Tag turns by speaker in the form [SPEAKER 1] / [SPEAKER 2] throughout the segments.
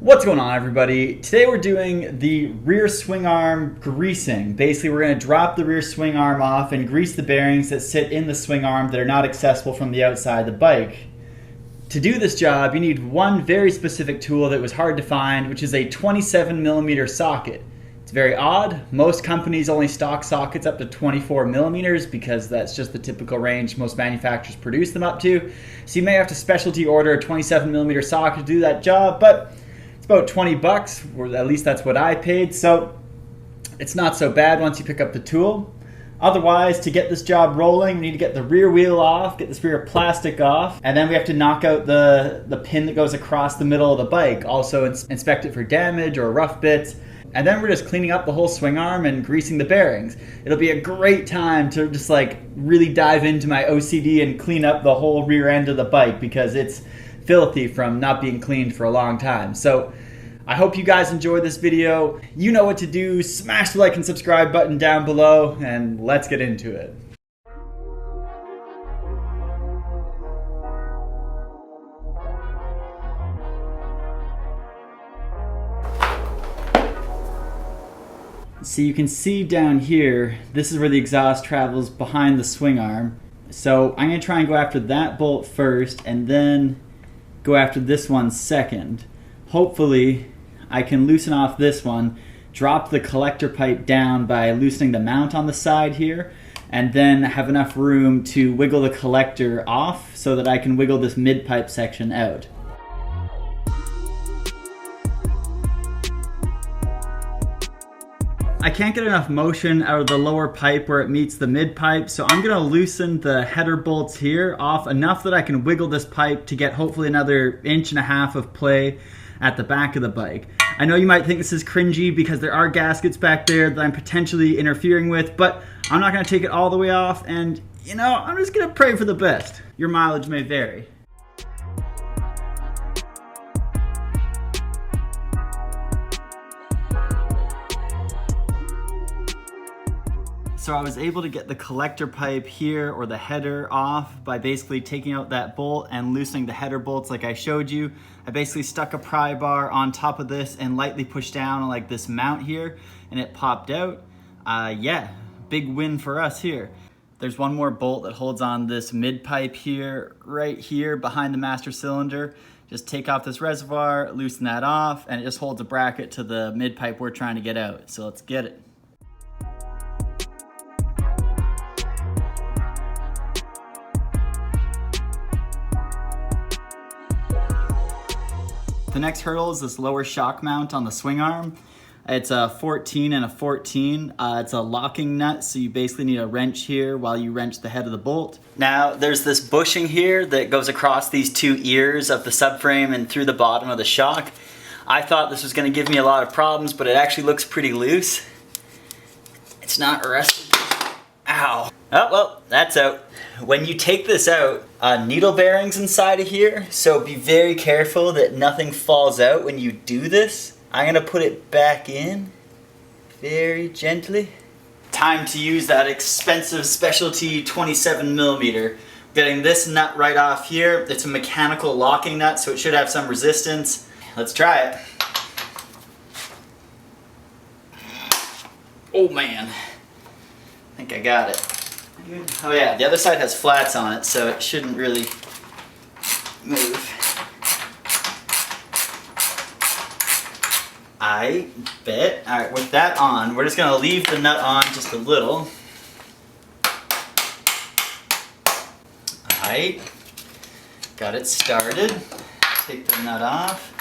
[SPEAKER 1] What's going on, everybody? Today we're doing the rear swing arm greasing. Basically, we're going to drop the rear swing arm off and grease the bearings that sit in the swing arm that are not accessible from the outside of the bike. To do this job, you need one very specific tool that was hard to find, which is a 27mm socket. It's very odd. Most companies only stock sockets up to 24mm because that's just the typical range most manufacturers produce them up to. So you may have to specialty order a 27mm socket to do that job, but about 20 bucks, or at least that's what I paid, so it's not so bad once you pick up the tool. Otherwise, to get this job rolling, we need to get the rear wheel off, get this rear plastic off, and then we have to knock out the pin that goes across the middle of the bike. Also inspect it for damage or rough bits. And then we're just cleaning up the whole swing arm and greasing the bearings. It'll be a great time to just really dive into my OCD and clean up the whole rear end of the bike because it's filthy from not being cleaned for a long time. So I hope you guys enjoyed this video. You know what to do. Smash the like and subscribe button down below, and let's get into it. So you can see down here, this is where the exhaust travels behind the swing arm. So I'm going to try and go after that bolt first and then go after this one second. Hopefully I can loosen off this one, drop the collector pipe down by loosening the mount on the side here, and then have enough room to wiggle the collector off so that I can wiggle this mid-pipe section out. I can't get enough motion out of the lower pipe where it meets the mid-pipe, so I'm going to loosen the header bolts here off enough that I can wiggle this pipe to get hopefully another 1.5 inches of play at the back of the bike. I know you might think this is cringy because there are gaskets back there that I'm potentially interfering with, but I'm not going to take it all the way off, and you know, I'm just going to pray for the best. Your mileage may vary. So I was able to get the collector pipe here, or the header, off by basically taking out that bolt and loosening the header bolts like I showed you. I basically stuck a pry bar on top of this and lightly pushed down like this mount here, and it popped out. Yeah, big win for us here. There's one more bolt that holds on this mid pipe here, right here behind the master cylinder. Just take off this reservoir, loosen that off, and it just holds a bracket to the mid pipe we're trying to get out. So let's get it. The next hurdle is this lower shock mount on the swing arm. It's a 14 and a 14. It's a locking nut, so you basically need a wrench here while you wrench the head of the bolt. Now, there's this bushing here that goes across these two ears of the subframe and through the bottom of the shock. I thought this was going to give me a lot of problems, but it actually looks pretty loose. It's not rusted. Ow. Oh, well, that's out. When you take this out, needle bearings inside of here, so be very careful that nothing falls out when you do this. I'm gonna put it back in very gently. Time to use that expensive specialty 27mm. Getting this nut right off here. It's a mechanical locking nut, so it should have some resistance. Let's try it. Oh man, I think I got it. Oh yeah, the other side has flats on it, so it shouldn't really move. I bet. Alright, with that on, we're just going to leave the nut on just a little. Alright, got it started. Take the nut off.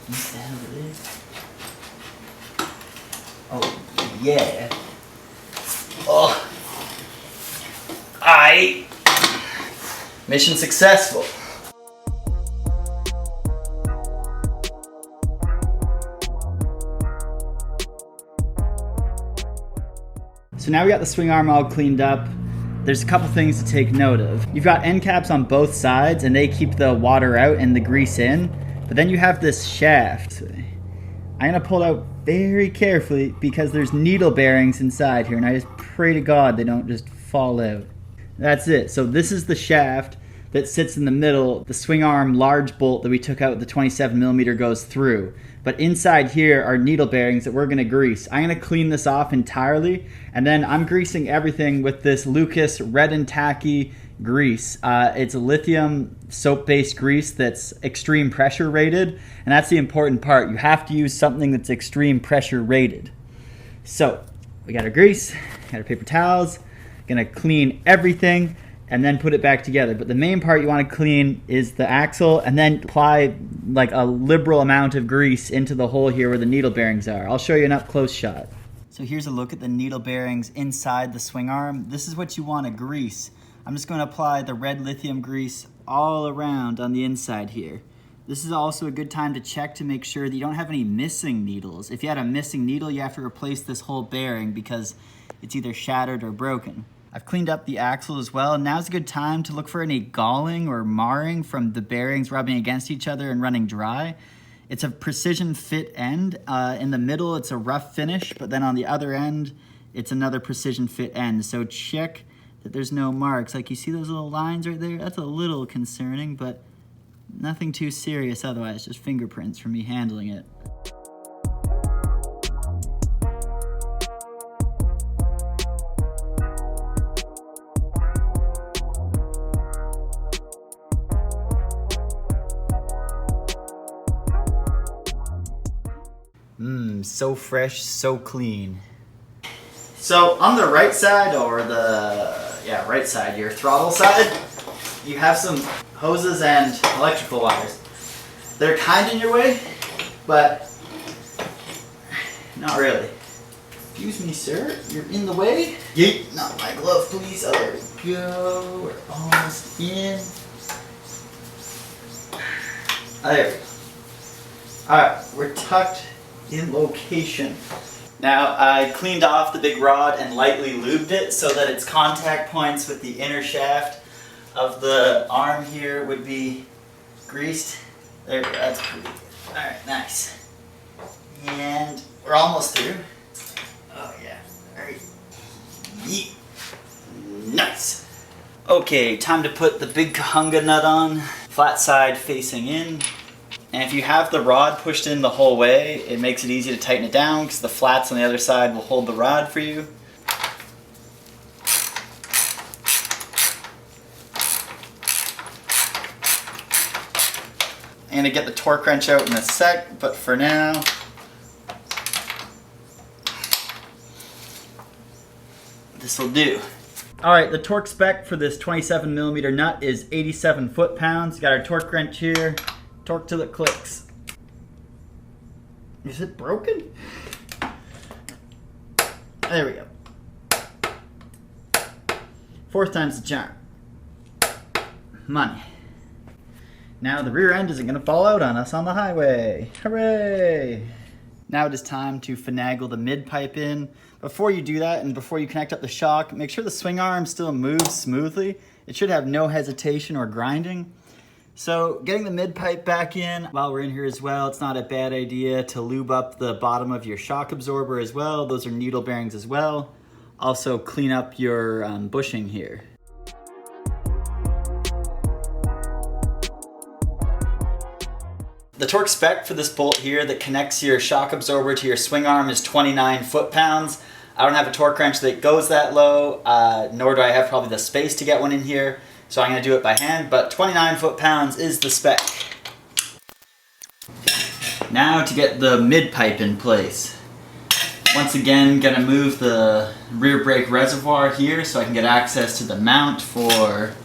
[SPEAKER 1] What the hell it is? Oh, yeah. Oh. Aight. Mission successful. So now we got the swing arm all cleaned up. There's a couple things to take note of. You've got end caps on both sides and they keep the water out and the grease in. But then you have this shaft. I'm gonna pull it out very carefully because there's needle bearings inside here and I just pray to God they don't just fall out. That's it. So this is the shaft that sits in the middle. The swing arm large bolt that we took out with the 27mm goes through. But inside here are needle bearings that we're going to grease. I'm going to clean this off entirely, and then I'm greasing everything with this Lucas Red and Tacky grease. It's a lithium soap-based grease that's extreme pressure rated, and that's the important part. You have to use something that's extreme pressure rated. So we got our grease, got our paper towels, gonna clean everything and then put it back together. But the main part you want to clean is the axle, and then apply like a liberal amount of grease into the hole here where the needle bearings are. I'll show you an up close shot. So here's a look at the needle bearings inside the swing arm. This is what you want to grease. I'm just going to apply the red lithium grease all around on the inside here. This is also a good time to check to make sure that you don't have any missing needles. If you had a missing needle, you have to replace this whole bearing because it's either shattered or broken. I've cleaned up the axle as well. Now's a good time to look for any galling or marring from the bearings rubbing against each other and running dry. It's a precision fit end. In the middle, it's a rough finish, but then on the other end, it's another precision fit end. So check that there's no marks. Like you see those little lines right there? That's a little concerning, but nothing too serious otherwise, just fingerprints from me handling it. So fresh, so clean. So on the right side, or right side, your throttle side, you have some hoses and electrical wires. They're kind in your way, but not really. Excuse me, sir, you're in the way. Yeet, not my glove, please. Oh, there we go. We're almost in. Oh, there we go. Alright, we're tucked in location. Now I cleaned off the big rod and lightly lubed it so that its contact points with the inner shaft of the arm here would be greased. There, that's pretty good. Alright, nice. And we're almost through. Oh yeah, alright. Yeet. Nice. Okay, time to put the big Kahunga nut on. Flat side facing in. And if you have the rod pushed in the whole way, it makes it easy to tighten it down because the flats on the other side will hold the rod for you. I'm going to get the torque wrench out in a sec, but for now, this will do. Alright, the torque spec for this 27mm nut is 87 foot-pounds. Got our torque wrench here. Torque till it clicks. Is it broken? There we go. Fourth time's the charm. Money. Now the rear end isn't going to fall out on us on the highway. Hooray! Now it is time to finagle the mid pipe in. Before you do that and before you connect up the shock, make sure the swing arm still moves smoothly. It should have no hesitation or grinding. So getting the mid pipe back in, while we're in here as well, it's not a bad idea to lube up the bottom of your shock absorber as well. Those are needle bearings as well. Also clean up your bushing here. The torque spec for this bolt here that connects your shock absorber to your swing arm is 29 foot-pounds. I don't have a torque wrench that goes that low, nor do I have probably the space to get one in here. So I'm going to do it by hand, but 29 foot-pounds is the spec. Now to get the mid pipe in place. Once again, going to move the rear brake reservoir here so I can get access to the mount for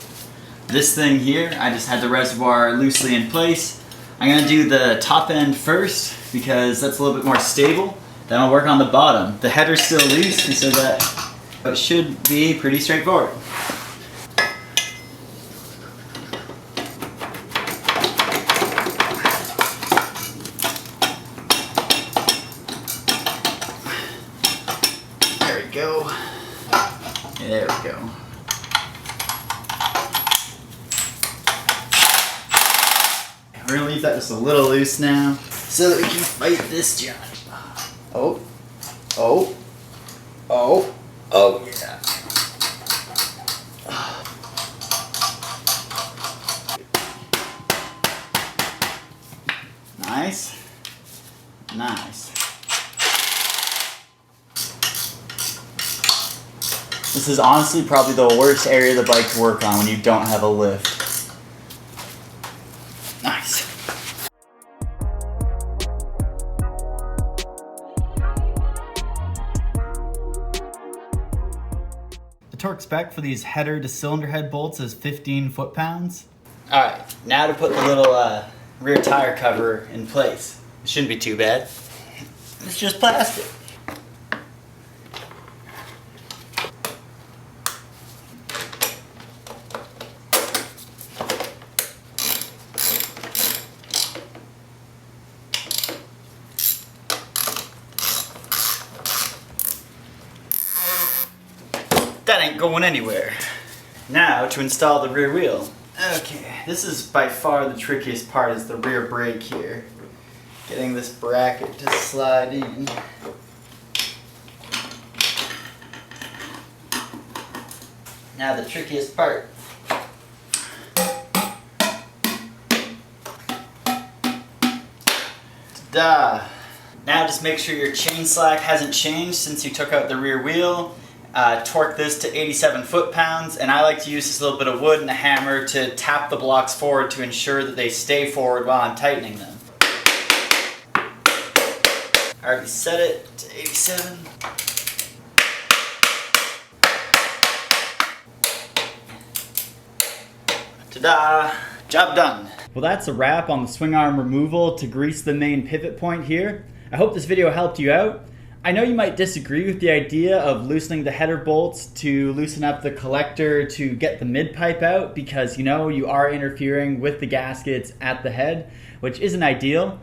[SPEAKER 1] this thing here. I just had the reservoir loosely in place. I'm going to do the top end first because that's a little bit more stable. Then I'll work on the bottom. The header's still loose, and so that it should be pretty straightforward. There we go. We're going to leave that just a little loose now so that we can fight this giant. Oh, oh, oh, oh yeah. This is honestly probably the worst area of the bike to work on when you don't have a lift. Nice. The torque spec for these header to cylinder head bolts is 15 foot-pounds. Alright, now to put the little rear tire cover in place. It shouldn't be too bad. It's just plastic. That ain't going anywhere. Now to install the rear wheel. Okay, this is by far the trickiest part, is the rear brake here. Getting this bracket to slide in. Now the trickiest part. Ta-da! Now just make sure your chain slack hasn't changed since you took out the rear wheel. Torque this to 87 foot-pounds, and I like to use this little bit of wood and a hammer to tap the blocks forward to ensure that they stay forward while I'm tightening them. I already set it to 87. Ta-da! Job done. Well, that's a wrap on the swing arm removal to grease the main pivot point here. I hope this video helped you out. I know you might disagree with the idea of loosening the header bolts to loosen up the collector to get the mid pipe out, because you know you are interfering with the gaskets at the head, which isn't ideal.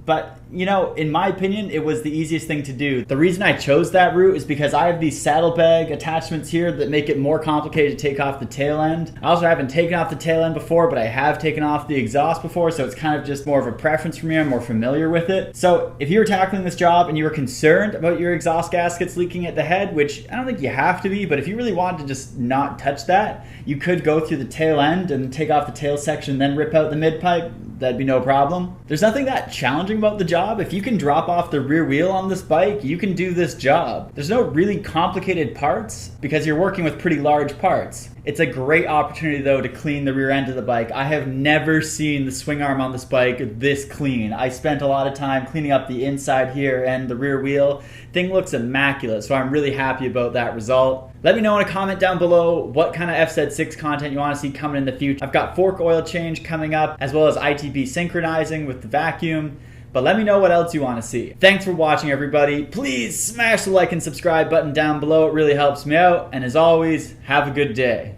[SPEAKER 1] But, you know, in my opinion, it was the easiest thing to do. The reason I chose that route is because I have these saddlebag attachments here that make it more complicated to take off the tail end. I also haven't taken off the tail end before, but I have taken off the exhaust before, so it's kind of just more of a preference for me. I'm more familiar with it. So if you were tackling this job and you were concerned about your exhaust gaskets leaking at the head, which I don't think you have to be, but if you really wanted to just not touch that, you could go through the tail end and take off the tail section, then rip out the mid pipe. That'd be no problem. There's nothing that challenging about the job. If you can drop off the rear wheel on this bike, you can do this job. There's no really complicated parts because you're working with pretty large parts. It's a great opportunity though to clean the rear end of the bike. I have never seen the swing arm on this bike this clean. I spent a lot of time cleaning up the inside here and the rear wheel. Thing looks immaculate, so I'm really happy about that result. Let me know in a comment down below what kind of FZ6 content you want to see coming in the future. I've got fork oil change coming up, as well as ITB synchronizing with the vacuum. But let me know what else you want to see. Thanks for watching, everybody. Please smash the like and subscribe button down below. It really helps me out. And as always, have a good day.